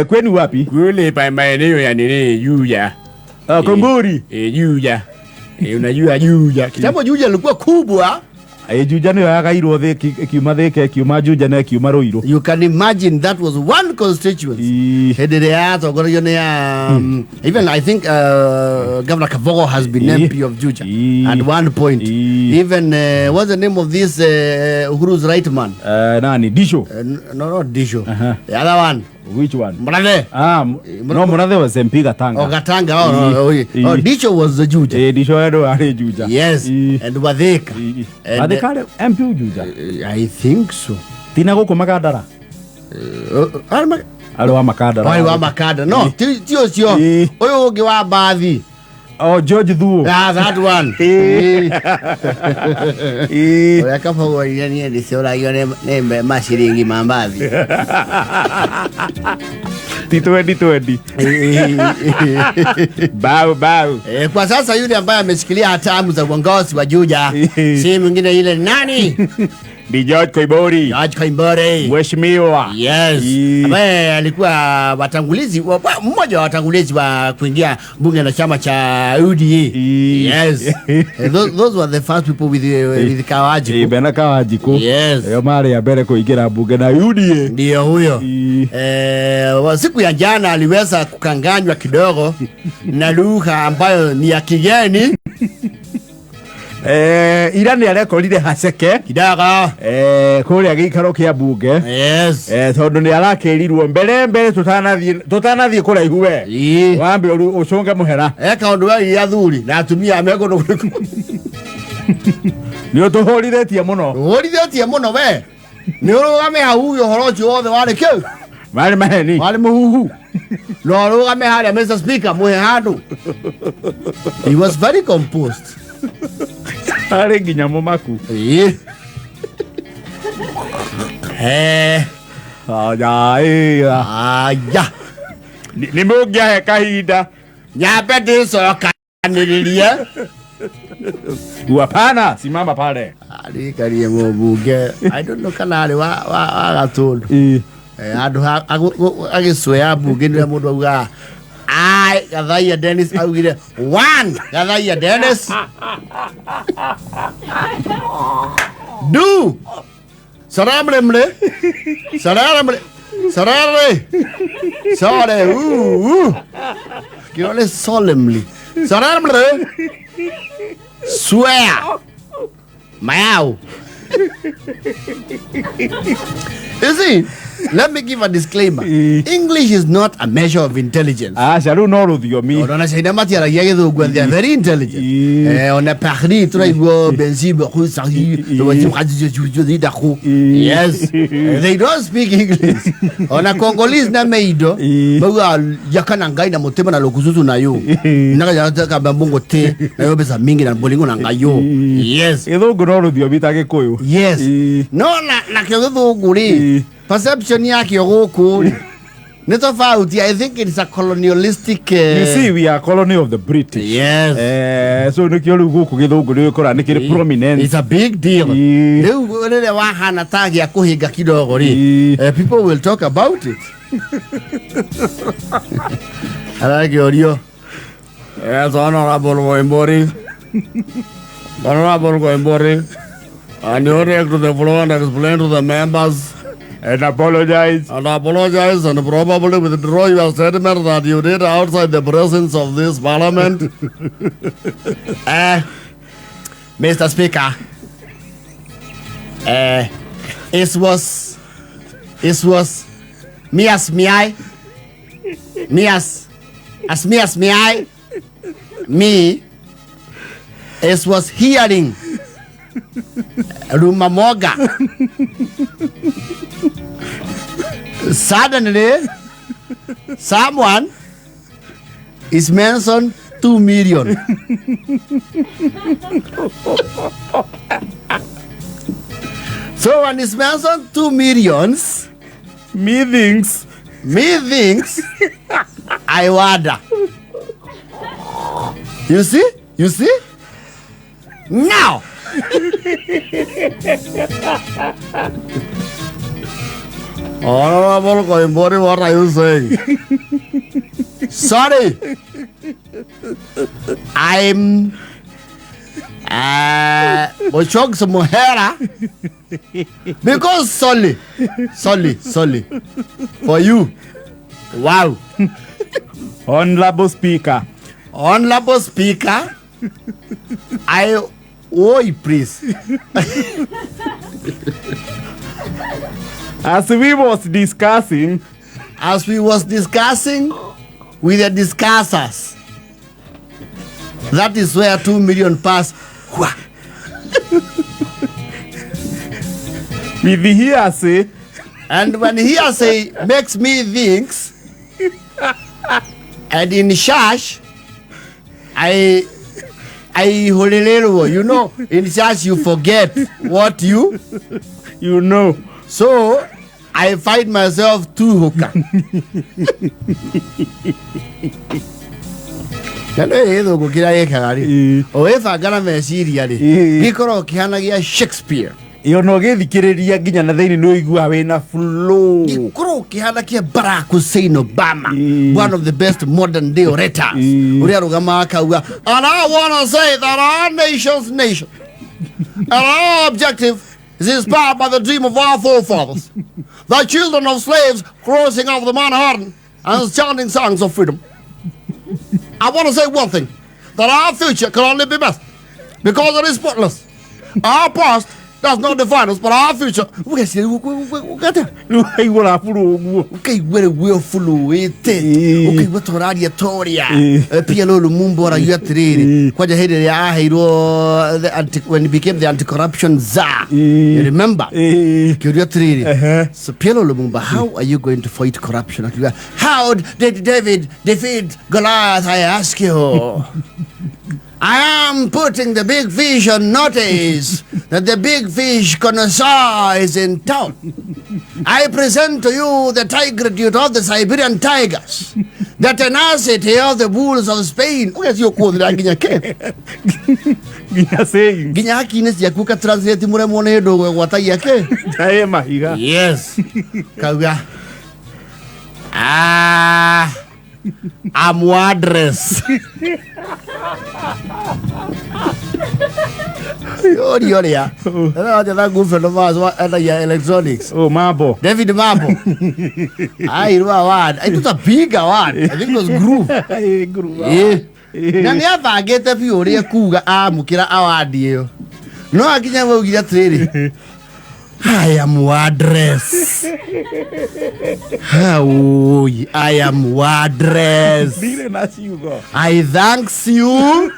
Kwenu wapi? Kule pa maeneo ya nini Juja. Komburi. Juja. Unajua Juja. Kitambo Juja ilikuwa kubwa. Juja ndio yakairwo kiuma theke kiuma Juja na kiuma Ruiru. You can imagine that was one constituency. Even I think Governor Kavogo has been MP of Juja at one point. Even what's the name of this Uhuru's right man? Nani? Disho. No, not Disho. The other one. Which one? Murade. No, Murade was MP Gatanga. Oh, Gatanga. Oh, Disho was the Juja. Disho was Juja. Yes. And Wadheka. Wadheka MP Juja. I think so. Tina goko Makadara. Alwa Makadara. Alwa Makadara. No, tio sio. Oyo oge wa baadhi. Oh, George Dhuo. That one. Oya kafa yani ndisora yone nembe mashiringi mambazi. T20. Bao. Kwa sasa yule ambaye ameshikilia hatamu za uongozi wa Juja si mwingine ile nani? Ni George Koimburi. Mheshimiwa. Yes. Ambaye alikuwa mmoja wa watangulizi wa kuingia bunge la chama cha UDA. Yes. Those were the first people with Kawajiko. Bena Kawajiko. Yes. Yo mari ya bere kuingia bunge na UDA. Ndio huyo. Siku ya jana aliweza kukanganywa kidogo na lugha ambayo ni ya kigeni. Irani arekorire haceke kidaga kuria gikaro kia bunge. Yes. Tondu ni arakirirwo mbere tutanathie kuraihu we wambe ucunge muhera kaundu we ya thuri na atumia amego no ni utuhoriretie muno we ni urugame hau yo horojo wothe wale kiu mari maheni wale muhuhu no urugame haria Mr. Speaker muhe handu. He was very composed. Are nginya mumaku. Aya. Ni mugia he kahinda. Nyambe ndicoka niriria. Hapana, simama pale. Ali karie mbunge. I don't know kana ari wa gatundu. Andu agiswea bunge ni mundu auga Gathaiya Dennis augire 1 Gathaiya Dennis do saramle Kiole solemnly saramle swear Mayau. You see, let me give a disclaimer. English is not a measure of intelligence. Sharu no rudhiomi. Ona shaida matiara yage thugwa, they are very intelligent. On a Paris traigwo benzibe khusahi yes. They don't speak English. Ona Congolese na meido baga yakana ngai na motema na lokususu na yo. Naka yataka bambongo te na yo besa mingi na bolingo na ngayo. Yes. Ithungu no rudhiomi ta Gikuyu. Yes. No na kithungu ri perception yake guku ni tofauti. I think it's a colonialistic you see, we are colony of the British. Yes. So nikio guku githungu ni ukora ni kiri prominent. It's a big deal. Riu rele wahana tagi ya kuhinga kidogo ri people will talk about it. Alagiorio. Yes, Honorable Koimburi. Honorable Koimburi. And you react to the floor and explain to the members and apologize and probably withdraw your statement that you did outside the presence of this parliament. Mr. Speaker, it was it was hearing Rumamoga. Suddenly, someone is mentioned 2 million. So when it's mentioned 2 millions, me thinks I wonder. You see? Now. Honorable Koimburi, what are you saying? Sorry. I'm Mochog's Mohera because solely for you. Wow. Honorable Speaker, please. As we was discussing with the discussers, that is where 2 million pass. With the hearsay, and when hearsay makes me think, and in church, I you know, in church you forget what you know. So I find myself too hookah. Shakespeare. No githikiriria nginya na thiini no igua wina flow. Ikoro kihana kia Barack Hussein Obama, one of the best modern day orators. Uria rugama akauga, and I want to say that our nation's nation and our objective is inspired by the dream of our forefathers, the children of slaves crossing over the Manhattan and chanting songs of freedom. I want to say one thing, that our future can only be best because it is spotless. Our past does not define us, but our future. Okay, we're full it. Okay, what radio Toria? PLO Lumumbo Rayatriri. What when he became the anti-corruption czar. You remember? So PLO Lumumba, how are you going to fight corruption? How did David defeat Goliath? I ask you. I am putting the big fish on notice that the big fish connoisseur is in town. I present to you the tigritude of the Siberian tigers, the tenacity of the bulls of Spain. What is your quote? Yes. Amuadres. That good friend of ours electronics. Oh, Marble. David Marble. I it was a big award. I think it was Groove. Never get a few kuga mukira award. No, I can't get ready. I am Wadres. I am Wadres. I thanks you.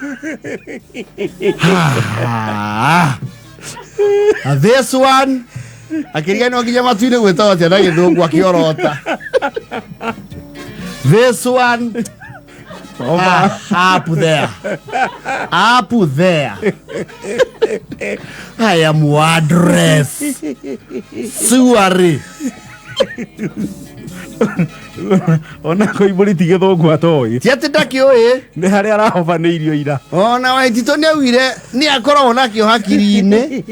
This one, I can't get my twin without you. I don't walk your order. This one. Up there. I am Wadres. Suari. Ona Koimburi tigethongu atoi. Tiatendakio Ni haria arahobaneirio ira. Ona Waitito ni awire ni akoragwo nakio hakiri-ini.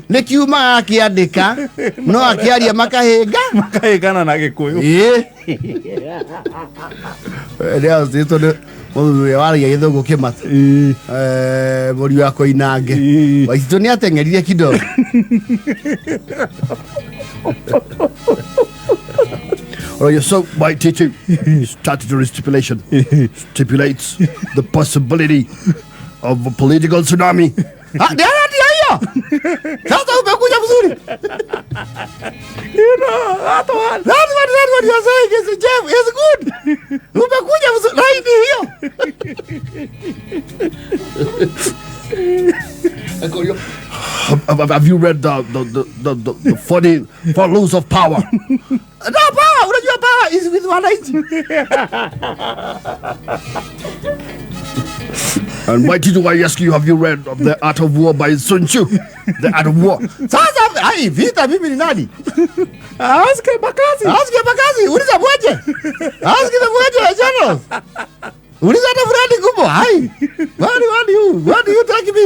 Ni kiuma akiandika no akiaria makahingana na Gikuyu. Ndio Waitito Mũthuri waria gĩthũngũ kĩmata. Mũri wa Koinange. Waitito ni ateng'erire kidogo. So my teaching statutory stipulation stipulates the possibility of a political tsunami. Sasa umekuja vizuri. You know, that's what you're saying is Jeff is good. Umekuja vizuri. Right here. Have you read the 40 Follows of Power? No power. Unajua power is with wananchi. And why did I ask you, have you read of The Art of War by Sun Tzu? The Art of War. Sasa, vita mimi ni nani? Ask Bakazi. Uliza mweje. Ask the mweje wa generals. Uliza na Fred Kubo. What do you take me?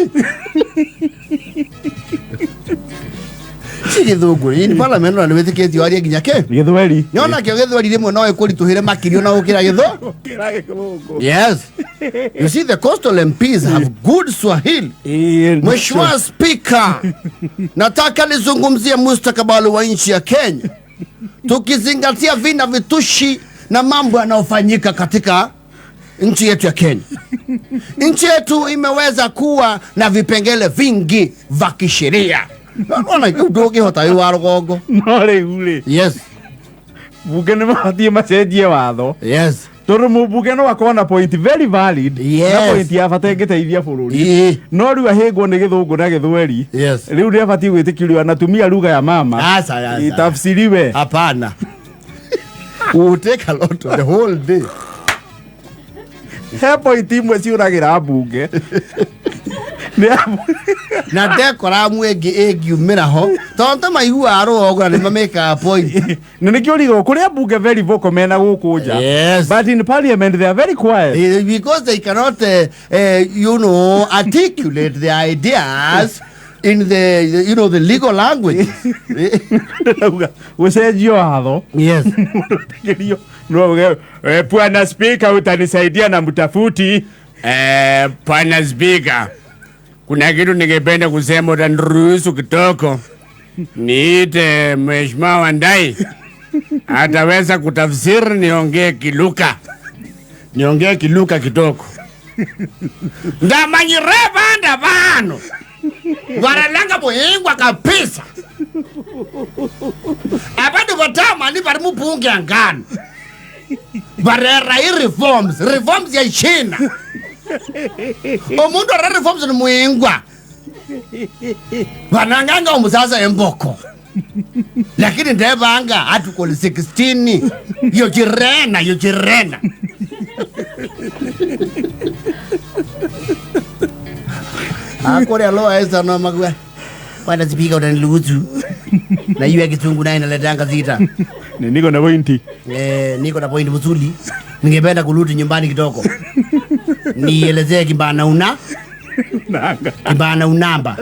githungu in parliament na wetike aria nginya ke githweri nyona kio githweri rimwe no ikurituhire makirio na ukira githo yes you see the coastal MPs have good Swahili Mheshimiwa Speaker nataka nizungumzie mustakabali wa nchi ya Kenya tukizingatia vina vitushi na mambo yanayofanyika katika nchi yetu ya Kenya. Nchi yetu imeweza kuwa na vipengele vingi vya kisheria. Unaona udoge hota yu warogogo. Nole ule. Yes. Bunge ni mahatie macenjie watho. Yes. Toro mubunge no akona point very valid. Yes. Na point ya bata ngiteithia bururi. No riu ahingwo ni githungu na githweri. Yes. Riu ndi abati gwitikirio anatumia lugha ya mama. Asa. Itafsiriwe. Hapana. We will take a lot of the whole day. He point imwe ciuragira bunge. Na dekora mwege umira ho tonto maigua arogo na mameka point nene kiorigo kuria bunge very vocal mena gukunja. Yes, but in parliament they are very quiet because they cannot articulate their ideas in the the legal language. Usenjio watho. Yes. No, Bwana Speaker utanisaidia na mtafuti. Bwana Speaker, kuna kitu ningependa kusema, utaniruhusu kitoko niite Mheshimiwa Wandai ataweza kutafsiri niongee kiluka kitoko. Ndamanyireva ndavano varalanga bohingwa kabisa abantu batama ni bari mubunge angano barera reforms ya China omuntu ara reforms ni muhingwa vananganga umusasa emboko lakini ndevanga atukoli 16 yo chirena akore alo esa no magwe Bwana Speaker utaniruhusu na iwe kitungu naye naletanga zita niko na pointi niko na pointi mzuri ningependa kurudi nyumbani kidogo nielezee kibana unamba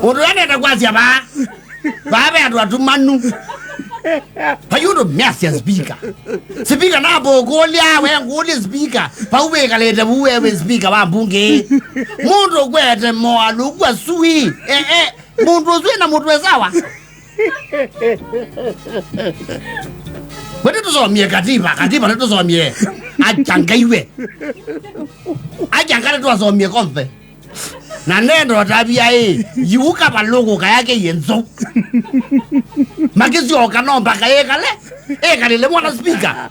urene takwazia baba ya watu manu payudo Mr. Speaker na bogolia we nguli speaker paube kaleta buwe speaker ba bunge mundu kwete moalu kwa sui mundu zwe na mundu wezawa Wete tuzomie katiba tuzomie ajangaiwe ajangale tuzomie konfe na nendo tabia yuka balogo kayake yenzo magizi okanomba kayekale kale mwana speaker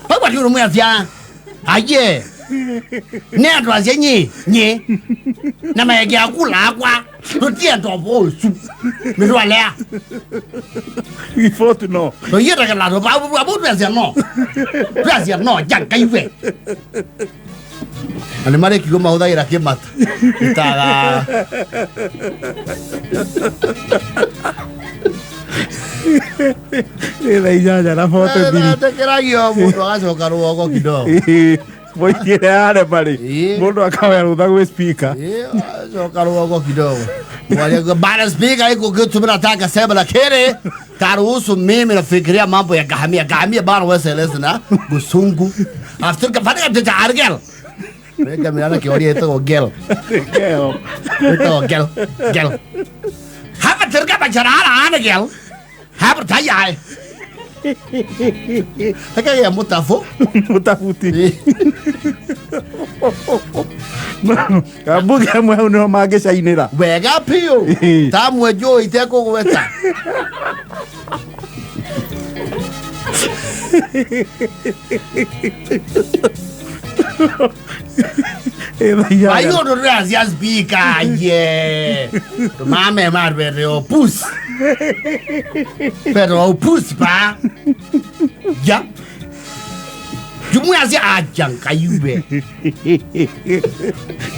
baba yuru mwazia aye nendo azenyi na mayege akula akwa tutie ndobosu mirwalea ifoto no yera kala do babu twazia no jangaiwe ani mare kigoma udhaira kemata itaga ijaja na foto bili tekeragio mundu agacoka ruogo kidogo moikire are bari mundu akawa rutha gwe speaker acoka ruogo kidogo Bwana Speaker iko kitu nataka sema lakini taruhusu mimi nafikiria mambo ya gahamia bana weseleza na busungu after kafanya tata argel Rega mirana kiori ito gel hapa terka bacharara ana gel hapa tayai Taka ya mutafuti Kabuga mwe uno magesha inira wega pio tamwe jo iteko gweta Ayo do razia speaker ye mame marbe opus pero opus pa ya Jumu ya zia ajang kayube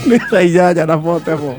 Nisa ijaja na foto